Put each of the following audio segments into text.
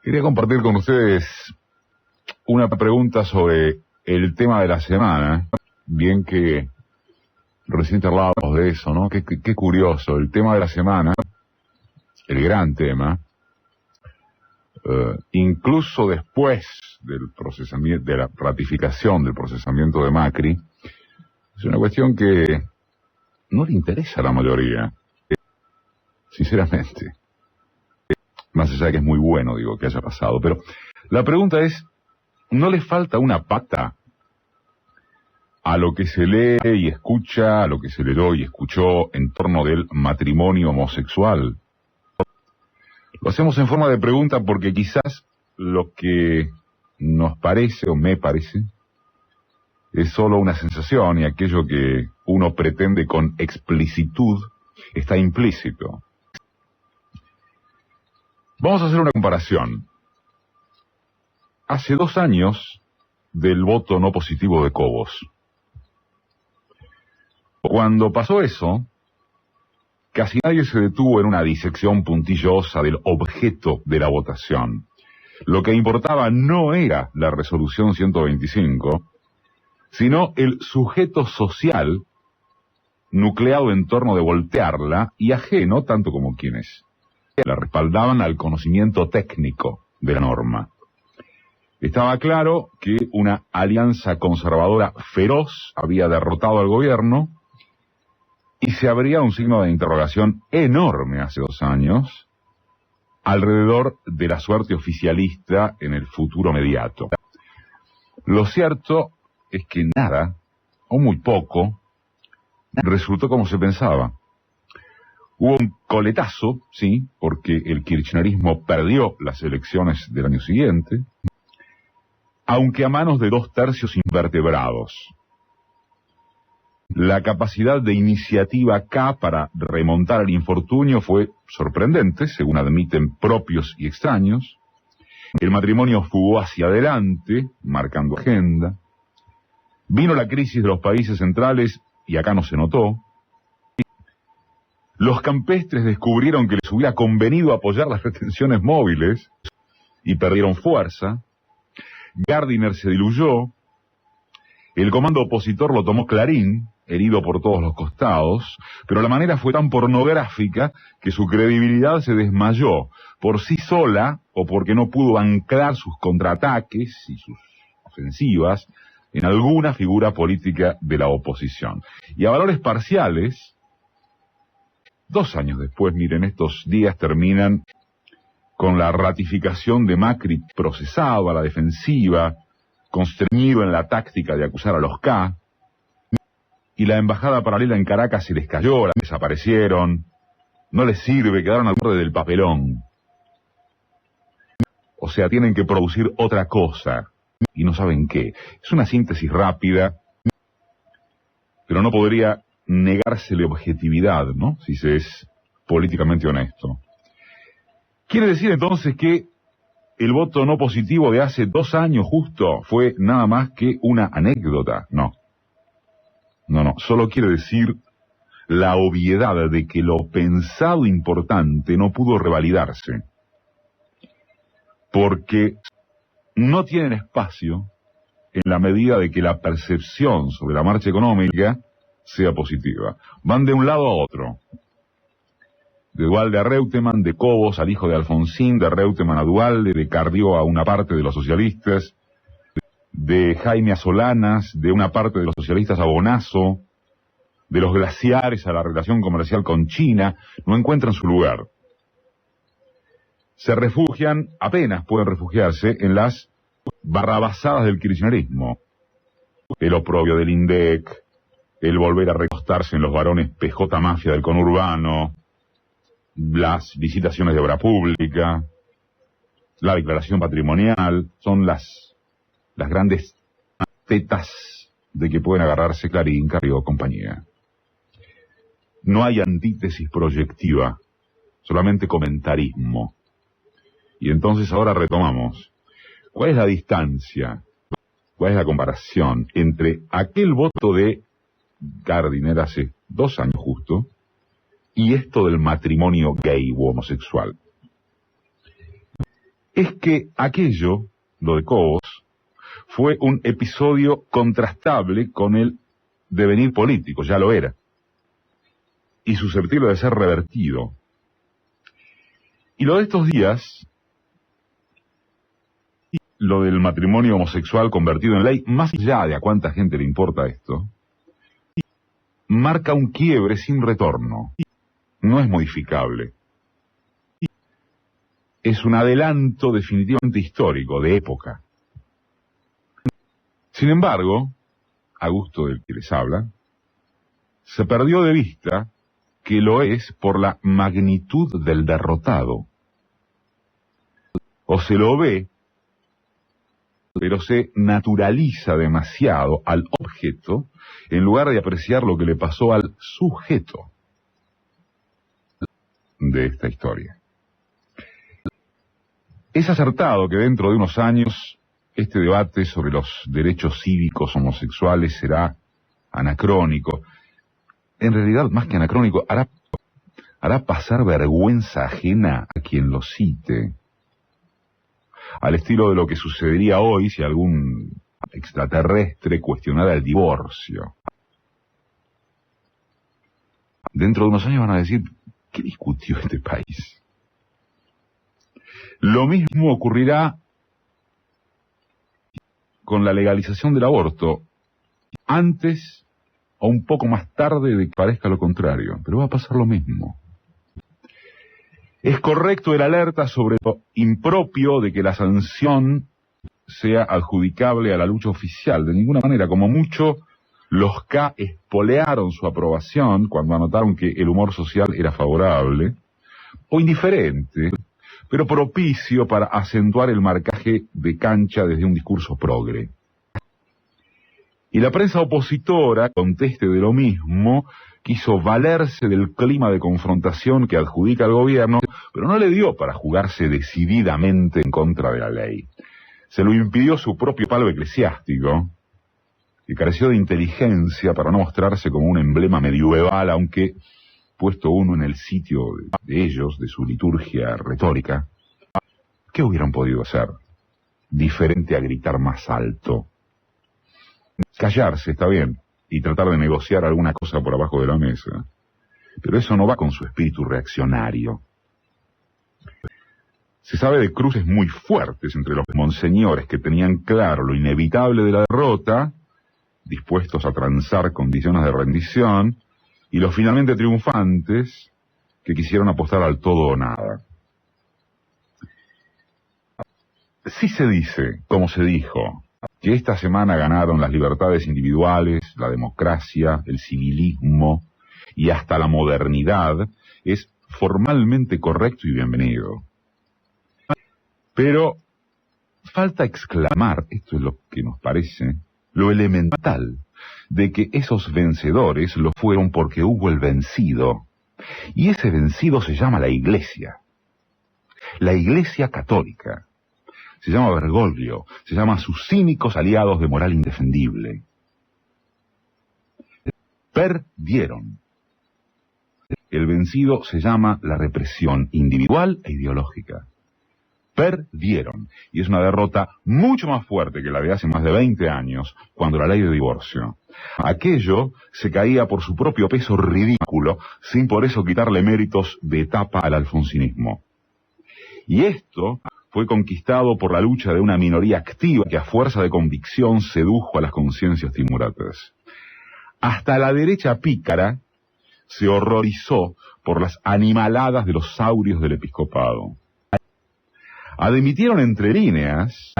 Quería compartir con ustedes una pregunta sobre el tema de la semana, bien que recién hablábamos de eso, ¿no? Qué curioso, el tema de la semana, el gran tema, incluso después del procesamiento, de la ratificación del procesamiento de Macri, es una cuestión que no le interesa a la mayoría, sinceramente. Más allá de que es muy bueno, digo, que haya pasado. Pero la pregunta es, ¿no le falta una pata a lo que se lee y escucha, a lo que se leyó y escuchó en torno del matrimonio homosexual? Lo hacemos en forma de pregunta porque quizás lo que nos parece, o me parece, es solo una sensación, y aquello que uno pretende con explicitud está implícito. Vamos a hacer una comparación. Hace 2 años del voto no positivo de Cobos. Cuando pasó eso, casi nadie se detuvo en una disección puntillosa del objeto de la votación. Lo que importaba no era la resolución 125, sino el sujeto social nucleado en torno de voltearla y ajeno, tanto como quienes la respaldaban, al conocimiento técnico de la norma. Estaba claro que una alianza conservadora feroz había derrotado al gobierno y se abría un signo de interrogación enorme hace 2 años alrededor de la suerte oficialista en el futuro inmediato. Lo cierto es que nada, o muy poco, resultó como se pensaba. Hubo un coletazo, sí, porque el kirchnerismo perdió las elecciones del año siguiente, aunque a manos de 2/3 invertebrados. La capacidad de iniciativa acá para remontar el infortunio fue sorprendente, según admiten propios y extraños. El matrimonio fugó hacia adelante, marcando agenda. Vino la crisis de los países centrales y acá no se notó. Los campestres descubrieron que les hubiera convenido apoyar las retenciones móviles y perdieron fuerza. Gardiner se diluyó. El comando opositor lo tomó Clarín, herido por todos los costados, pero la manera fue tan pornográfica que su credibilidad se desmayó por sí sola, o porque no pudo anclar sus contraataques y sus ofensivas en alguna figura política de la oposición. Y a valores parciales, 2 años después, miren, estos días terminan con la ratificación de Macri procesado a la defensiva, constreñido en la táctica de acusar a los K, y la embajada paralela en Caracas se les cayó, desaparecieron, no les sirve, quedaron al borde del papelón. O sea, tienen que producir otra cosa, y no saben qué. Es una síntesis rápida, pero no podría negársele objetividad, ¿no? Si se es políticamente honesto. Quiere decir entonces que el voto no positivo de hace 2 años justo fue nada más que una anécdota. No, solo quiere decir la obviedad de que lo pensado importante no pudo revalidarse, porque no tienen espacio en la medida de que la percepción sobre la marcha económica sea positiva. Van de un lado a otro. De Duhalde a Reutemann, de Cobos al hijo de Alfonsín, de Reutemann a Duhalde, de Carrió a una parte de los socialistas, de Jaime a Solanas, de una parte de los socialistas a Bonazo, de los glaciares a la relación comercial con China, no encuentran su lugar. Se refugian, apenas pueden refugiarse, en las barrabasadas del kirchnerismo. El oprobio del INDEC, el volver a recostarse en los varones PJ mafia del conurbano, las visitaciones de obra pública, la declaración patrimonial, son las grandes tetas de que pueden agarrarse Clarín, Carrió, compañía. No hay antítesis proyectiva, solamente comentarismo. Y entonces ahora retomamos. ¿Cuál es la distancia? ¿Cuál es la comparación entre aquel voto de Gardiner hace 2 años justo y esto del matrimonio gay u homosexual? es que aquello, lo de Cobos, fue un episodio contrastable con el devenir político, ya lo era, y susceptible de ser revertido. Y lo de estos días, lo del matrimonio homosexual convertido en ley, más allá de a cuánta gente le importa esto, marca un quiebre sin retorno. No es modificable. Es un adelanto definitivamente histórico, de época. Sin embargo, a gusto del que les habla, se perdió de vista que lo es por la magnitud del derrotado. O se lo ve, pero se naturaliza demasiado al objeto en lugar de apreciar lo que le pasó al sujeto de esta historia. Es acertado que dentro de unos años este debate sobre los derechos cívicos homosexuales será anacrónico. En realidad, más que anacrónico, hará pasar vergüenza ajena a quien lo cite, al estilo de lo que sucedería hoy si algún extraterrestre cuestionara el divorcio. Dentro de unos años van a decir, ¿qué discutió este país? Lo mismo ocurrirá con la legalización del aborto, antes o un poco más tarde de que parezca lo contrario, pero va a pasar lo mismo. Es correcto el alerta sobre lo impropio de que la sanción sea adjudicable a la lucha oficial, de ninguna manera. Como mucho, los K espolearon su aprobación cuando anotaron que el humor social era favorable, o indiferente, pero propicio para acentuar el marcaje de cancha desde un discurso progre. Y la prensa opositora, conteste de lo mismo, quiso valerse del clima de confrontación que adjudica al gobierno, pero no le dio para jugarse decididamente en contra de la ley. Se lo impidió su propio palo eclesiástico, que careció de inteligencia para no mostrarse como un emblema medieval, aunque, puesto uno en el sitio de ellos, de su liturgia retórica, ¿qué hubieran podido hacer? Diferente a gritar más alto. Callarse, está bien, y tratar de negociar alguna cosa por abajo de la mesa. Pero eso no va con su espíritu reaccionario. Se sabe de cruces muy fuertes entre los monseñores que tenían claro lo inevitable de la derrota, dispuestos a transar condiciones de rendición, y los finalmente triunfantes que quisieron apostar al todo o nada. Sí se dice, como se dijo, que esta semana ganaron las libertades individuales, la democracia, el civilismo y hasta la modernidad, es formalmente correcto y bienvenido. Pero falta exclamar, esto es lo que nos parece, lo elemental, de que esos vencedores lo fueron porque hubo el vencido. Y ese vencido se llama la Iglesia católica. Se llama Bergoglio, se llama sus cínicos aliados de moral indefendible. Perdieron. El vencido se llama la represión individual e ideológica. Perdieron. Y es una derrota mucho más fuerte que la de hace más de 20 años, cuando la ley de divorcio. Aquello se caía por su propio peso ridículo, sin por eso quitarle méritos de etapa al alfonsinismo. Y esto fue conquistado por la lucha de una minoría activa que a fuerza de convicción sedujo a las conciencias timoratas. Hasta la derecha pícara se horrorizó por las animaladas de los saurios del episcopado. Admitieron entre líneas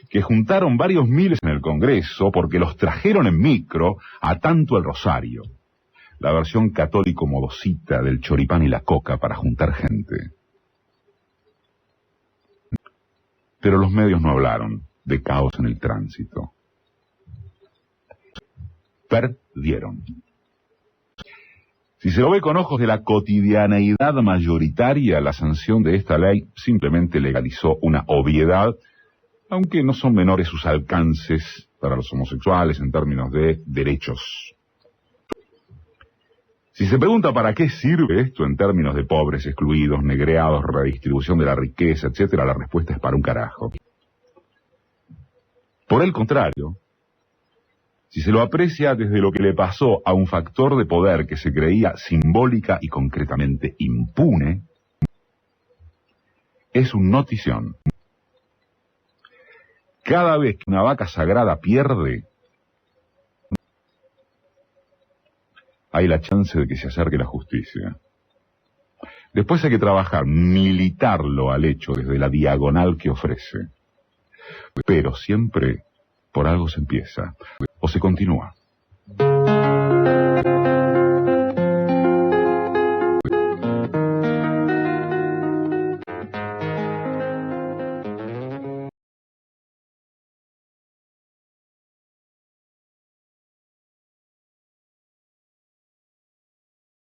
que juntaron varios miles en el Congreso porque los trajeron en micro a tanto el Rosario, la versión católico modosita del choripán y la coca para juntar gente. Pero los medios no hablaron de caos en el tránsito. Perdieron. Si se lo ve con ojos de la cotidianeidad mayoritaria, la sanción de esta ley simplemente legalizó una obviedad, aunque no son menores sus alcances para los homosexuales en términos de derechos. Si se pregunta para qué sirve esto en términos de pobres, excluidos, negreados, redistribución de la riqueza, etcétera, la respuesta es para un carajo. Por el contrario, si se lo aprecia desde lo que le pasó a un factor de poder que se creía simbólica y concretamente impune, es un notición. Cada vez que una vaca sagrada pierde, hay la chance de que se acerque la justicia. Después hay que trabajar, militarlo al hecho desde la diagonal que ofrece. Pero siempre por algo se empieza o se continúa.